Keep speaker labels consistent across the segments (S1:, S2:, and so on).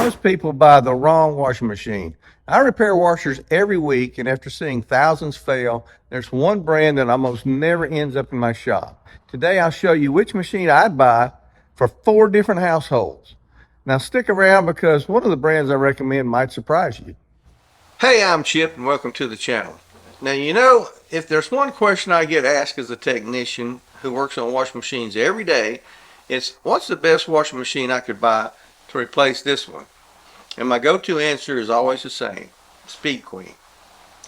S1: Most people buy the wrong washing machine. I repair washers every week, and after seeing thousands fail, there's one brand that almost never ends up in my shop. Today, I'll show you which machine I'd buy for 4 different households. Now, stick around because one of the brands I recommend might surprise you. Hey, I'm Chip, and welcome to the channel. Now, if there's one question I get asked as a technician who works on washing machines every day, it's what's the best washing machine I could buy to replace this one? And my go-to answer is always the same, Speed Queen.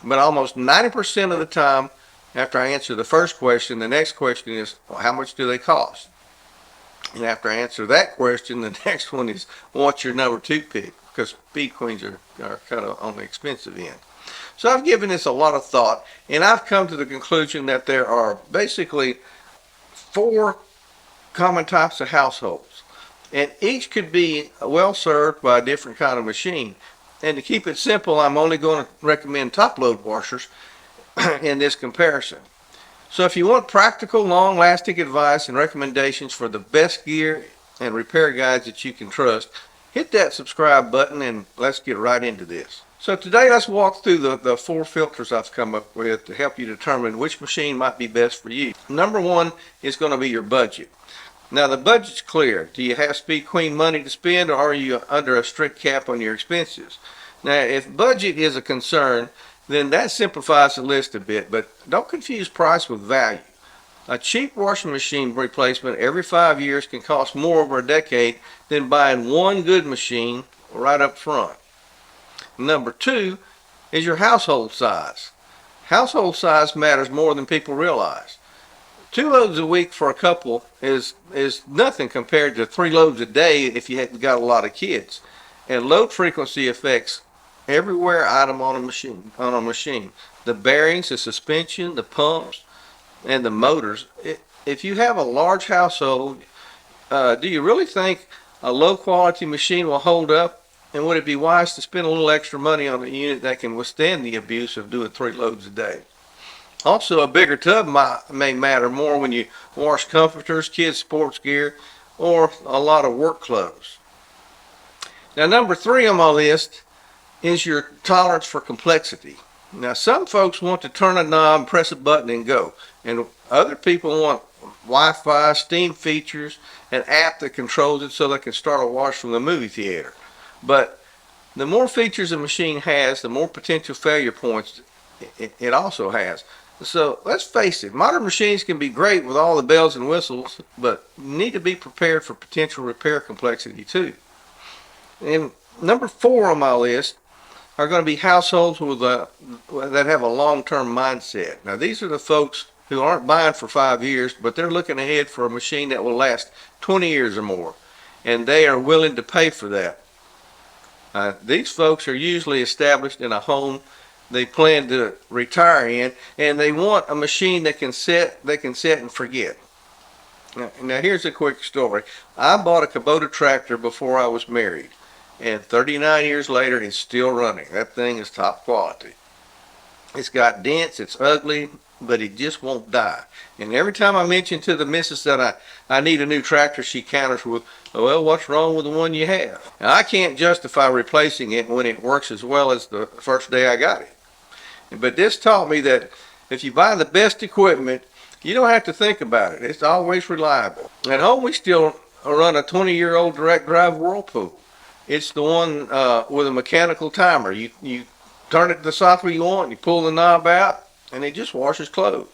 S1: But almost 90% of the time, after I answer the first question, the next question is, well, how much do they cost? And after I answer that question, the next one is, what's your number 2 pick? Because Speed Queens are kind of on the expensive end. So I've given this a lot of thought, and I've come to the conclusion that there are basically 4 common types of households, and each could be well served by a different kind of machine. And to keep it simple, I'm only going to recommend top load washers in this comparison. So if you want practical, long-lasting advice and recommendations for the best gear and repair guides that you can trust, hit that subscribe button and let's get right into this. So today let's walk through the 4 filters I've come up with to help you determine which machine might be best for you. Number 1 is going to be your budget. Now the budget's clear. Do you have Speed Queen money to spend, or are you under a strict cap on your expenses? Now if budget is a concern, then that simplifies the list a bit, but don't confuse price with value. A cheap washing machine replacement every 5 years can cost more over a decade than buying one good machine right up front. Number 2 is your household size. Household size matters more than people realize. 2 loads a week for a couple is nothing compared to 3 loads a day if you haven't got a lot of kids. And load frequency affects every wear item on a machine. The bearings, the suspension, the pumps, and the motors. If you have a large household, do you really think a low quality machine will hold up? And would it be wise to spend a little extra money on a unit that can withstand the abuse of doing 3 loads a day? Also, a bigger tub may matter more when you wash comforters, kids' sports gear, or a lot of work clothes. Now, number 3 on my list is your tolerance for complexity. Now, some folks want to turn a knob, press a button, and go. And other people want Wi-Fi, steam features, an app that controls it so they can start a wash from the movie theater. But the more features a machine has, the more potential failure points it also has. So let's face it, modern machines can be great with all the bells and whistles, but you need to be prepared for potential repair complexity too. And number 4 on my list are going to be households that have a long-term mindset. Now these are the folks who aren't buying for 5 years, but they're looking ahead for a machine that will last 20 years or more, and they are willing to pay for that. These folks are usually established in a home they plan to retire in, and they want a machine that they can set and forget. Now here's a quick story. I bought a Kubota tractor before I was married, and 39 years later it's still running. That thing is top quality. It's got dents, it's ugly, but it just won't die. And every time I mention to the missus that I need a new tractor, she counters with, well, what's wrong with the one you have? Now, I can't justify replacing it when it works as well as the first day I got it. But this taught me that if you buy the best equipment, you don't have to think about it. It's always reliable. At home, we still run a 20-year-old direct drive Whirlpool. It's the one with a mechanical timer. You turn it the software you want, you pull the knob out, and it just washes clothes.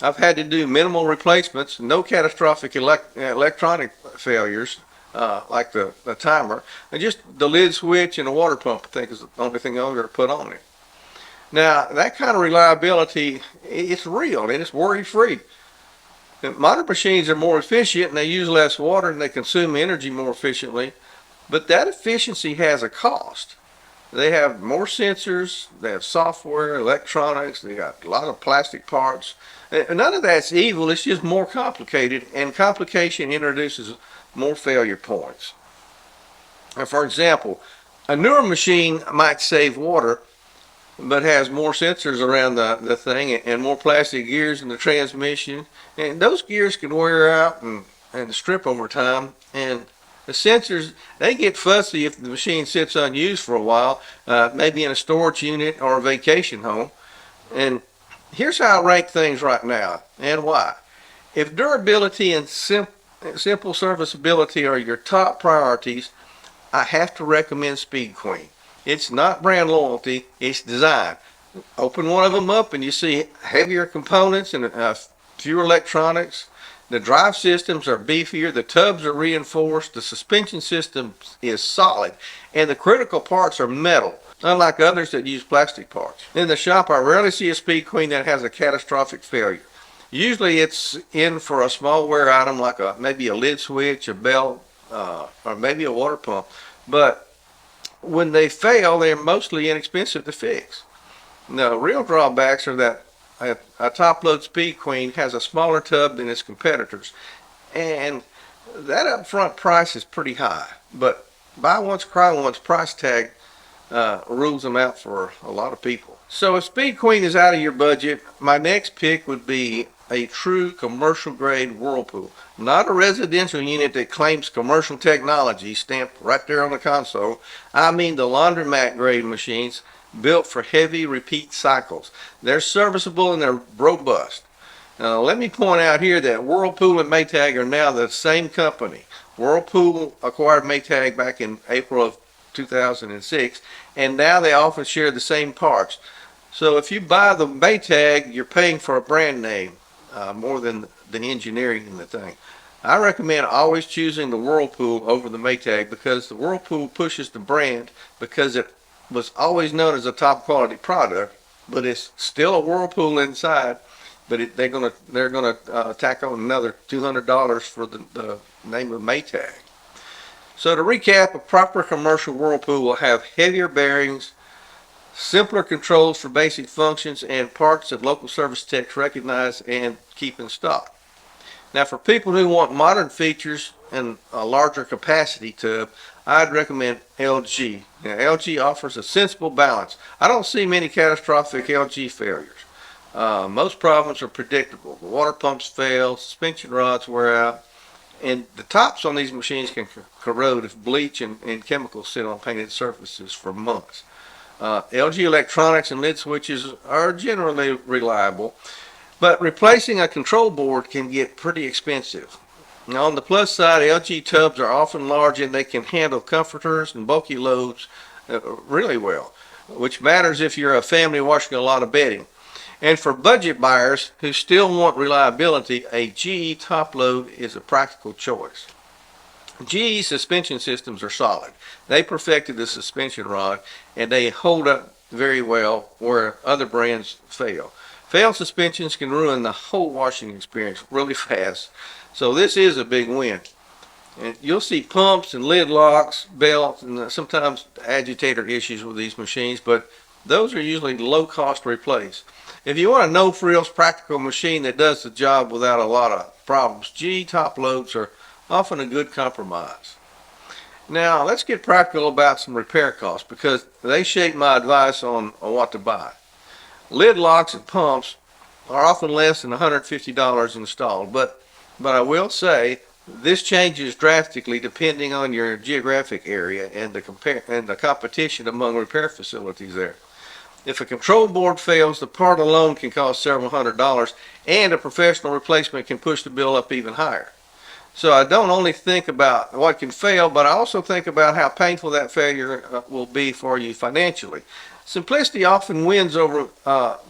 S1: I've had to do minimal replacements, no catastrophic electronic failures like the timer, and just the lid switch and the water pump, I think, is the only thing I've ever put on it. Now, that kind of reliability, it's real and it's worry-free. Modern machines are more efficient and they use less water and they consume energy more efficiently, but that efficiency has a cost. They have more sensors, they have software, electronics, they got a lot of plastic parts. None of that's evil, it's just more complicated, and complication introduces more failure points. Now, for example, a newer machine might save water, but has more sensors around the thing and more plastic gears in the transmission. And those gears can wear out and strip over time, and The sensors, they get fussy if the machine sits unused for a while, maybe in a storage unit or a vacation home. And here's how I rank things right now and why. If durability and simple serviceability are your top priorities, I have to recommend Speed Queen. It's not brand loyalty, it's design. Open one of them up and you see heavier components and fewer electronics. The drive systems are beefier, the tubs are reinforced, the suspension system is solid, and the critical parts are metal, unlike others that use plastic parts. In the shop, I rarely see a Speed Queen that has a catastrophic failure. Usually it's in for a small wear item like maybe a lid switch, a belt, or maybe a water pump. But when they fail, they're mostly inexpensive to fix. The real drawbacks are that a top-load Speed Queen has a smaller tub than its competitors, and that upfront price is pretty high. But buy once, cry once price tag rules them out for a lot of people. So if Speed Queen is out of your budget, my next pick would be a true commercial grade Whirlpool. Not a residential unit that claims commercial technology stamped right there on the console. I mean the laundromat grade machines built for heavy repeat cycles. They're serviceable and they're robust. Now let me point out here that Whirlpool and Maytag are now the same company. Whirlpool acquired Maytag back in April of 2006, and now they often share the same parts. So if you buy the Maytag, you're paying for a brand name more than the engineering in the thing. I recommend always choosing the Whirlpool over the Maytag because the Whirlpool pushes the brand because it was always known as a top quality product, but it's still a Whirlpool inside. But they're gonna tack on another $200 for the name of Maytag. So to recap, a proper commercial Whirlpool will have heavier bearings, simpler controls for basic functions, and parts that local service techs recognize and keep in stock. Now for people who want modern features and a larger capacity tub, I'd recommend LG. Now LG offers a sensible balance. I don't see many catastrophic LG failures. Most problems are predictable. The water pumps fail, suspension rods wear out, and the tops on these machines can corrode if bleach and chemicals sit on painted surfaces for months. LG electronics and lid switches are generally reliable, but replacing a control board can get pretty expensive. Now on the plus side, LG tubs are often large and they can handle comforters and bulky loads really well, which matters if you're a family washing a lot of bedding. And for budget buyers who still want reliability, a GE top load is a practical choice. GE suspension systems are solid. They perfected the suspension rod and they hold up very well where other brands fail. Failed suspensions can ruin the whole washing experience really fast. So this is a big win. And you'll see pumps and lid locks, belts, and sometimes agitator issues with these machines, but those are usually low cost to replace. If you want a no-frills practical machine that does the job without a lot of problems, GE top loads are often a good compromise. Now let's get practical about some repair costs because they shape my advice on what to buy. Lid locks and pumps are often less than $150 installed, but I will say this changes drastically depending on your geographic area and the competition among repair facilities there. If a control board fails, the part alone can cost several $100s, and a professional replacement can push the bill up even higher. So I don't only think about what can fail, but I also think about how painful that failure will be for you financially. Simplicity often wins over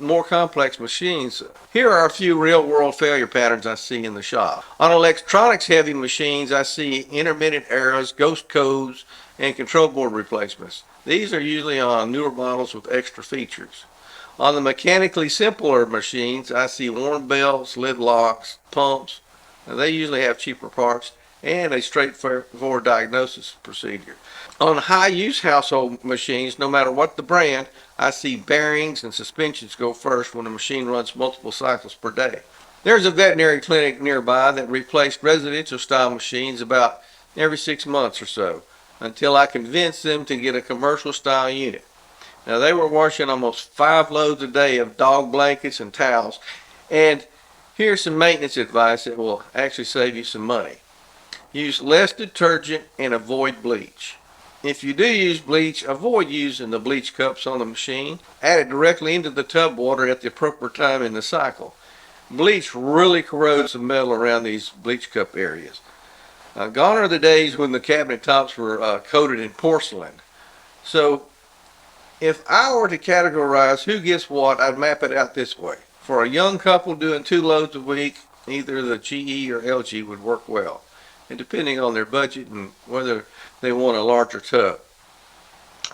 S1: more complex machines. Here are a few real-world failure patterns I see in the shop. On electronics-heavy machines, I see intermittent errors, ghost codes, and control board replacements. These are usually on newer models with extra features. On the mechanically simpler machines, I see worn belts, lid locks, pumps. Now, they usually have cheaper parts and a straightforward diagnosis procedure. On high-use household machines, no matter what the brand, I see bearings and suspensions go first when the machine runs multiple cycles per day. There's a veterinary clinic nearby that replaced residential-style machines about every 6 months or so, until I convinced them to get a commercial-style unit. Now, they were washing almost 5 loads a day of dog blankets and towels, and here's some maintenance advice that will actually save you some money. Use less detergent and avoid bleach. If you do use bleach, avoid using the bleach cups on the machine. Add it directly into the tub water at the appropriate time in the cycle. Bleach really corrodes the metal around these bleach cup areas. Gone are the days when the cabinet tops were coated in porcelain. So if I were to categorize who gets what, I'd map it out this way. For a young couple doing 2 loads a week, either the GE or LG would work well, and depending on their budget and whether they want a larger tub.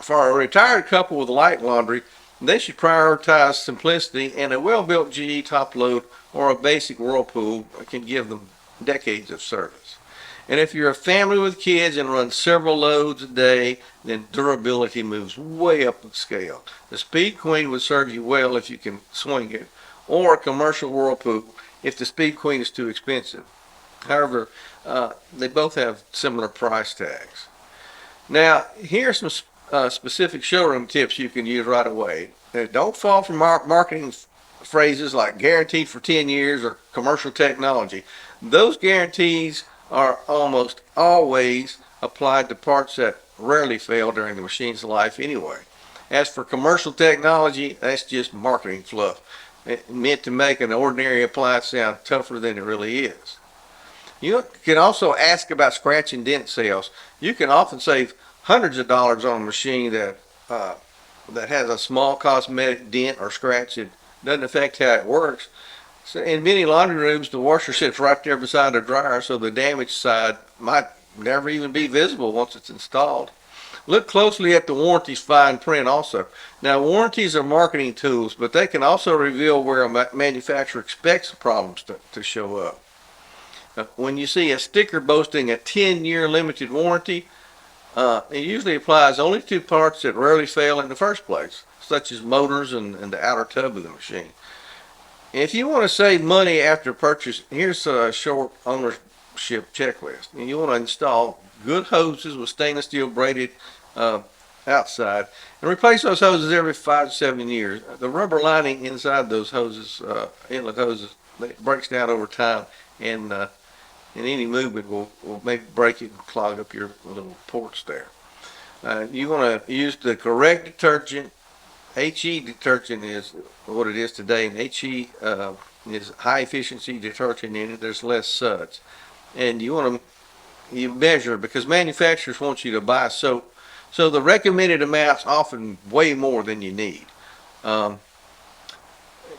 S1: For a retired couple with light laundry, they should prioritize simplicity, and a well-built GE top load or a basic Whirlpool can give them decades of service. And if you're a family with kids and run several loads a day, then durability moves way up the scale. The Speed Queen would serve you well if you can swing it, or a commercial Whirlpool if the Speed Queen is too expensive. However, they both have similar price tags. Now, here are some specific showroom tips you can use right away. Now, don't fall for marketing phrases like guaranteed for 10 years or commercial technology. Those guarantees are almost always applied to parts that rarely fail during the machine's life anyway. As for commercial technology, that's just marketing fluff, meant to make an ordinary appliance sound tougher than it really is. You can also ask about scratch and dent sales. You can often save hundreds of dollars on a machine that has a small cosmetic dent or scratch. It doesn't affect how it works. So in many laundry rooms, the washer sits right there beside the dryer, so the damaged side might never even be visible once it's installed. Look closely at the warranty's fine print also. Now, warranties are marketing tools, but they can also reveal where a manufacturer expects problems to show up. When you see a sticker boasting a 10-year limited warranty, it usually applies only to parts that rarely fail in the first place, such as motors and the outer tub of the machine. If you want to save money after purchase, here's a short ownership checklist. And you want to install good hoses with stainless steel braided outside, and replace those hoses every 5 to 7 years. The rubber lining inside those hoses, inlet hoses, breaks down over time, and any movement will maybe break it and clog up your little ports there. You want to use the correct detergent. HE detergent is what it is today, and HE is high efficiency detergent in it. There's less suds, and you measure, because manufacturers want you to buy soap, so the recommended amount's often way more than you need. You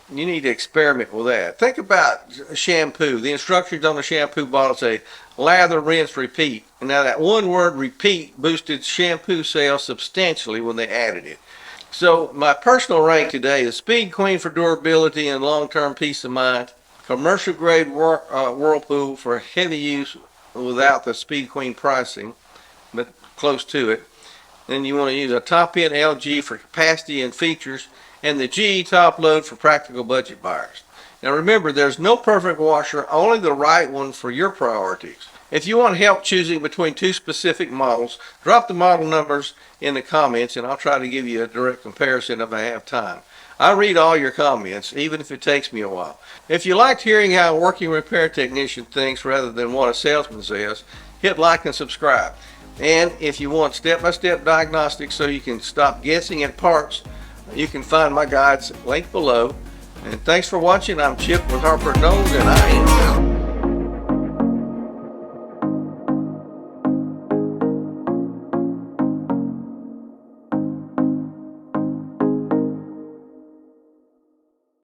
S1: need to experiment with that. Think about shampoo. The instructions on the shampoo bottle say lather, rinse, repeat. And now that one word, repeat, boosted shampoo sales substantially when they added it. So my personal rank today is Speed Queen for durability and long-term peace of mind, commercial grade Whirlpool for heavy use without the Speed Queen pricing, but close to it. Then you want to use a top-end LG for capacity and features, and the GE top load for practical budget buyers. Now remember, there's no perfect washer, only the right one for your priorities. If you want help choosing between 2 specific models, drop the model numbers in the comments and I'll try to give you a direct comparison if I have time. I read all your comments, even if it takes me a while. If you liked hearing how a working repair technician thinks rather than what a salesman says, hit like and subscribe. And if you want step-by-step diagnostics so you can stop guessing at parts, you can find my guides linked below. And thanks for watching. I'm Chip with Harper Knowles, and I am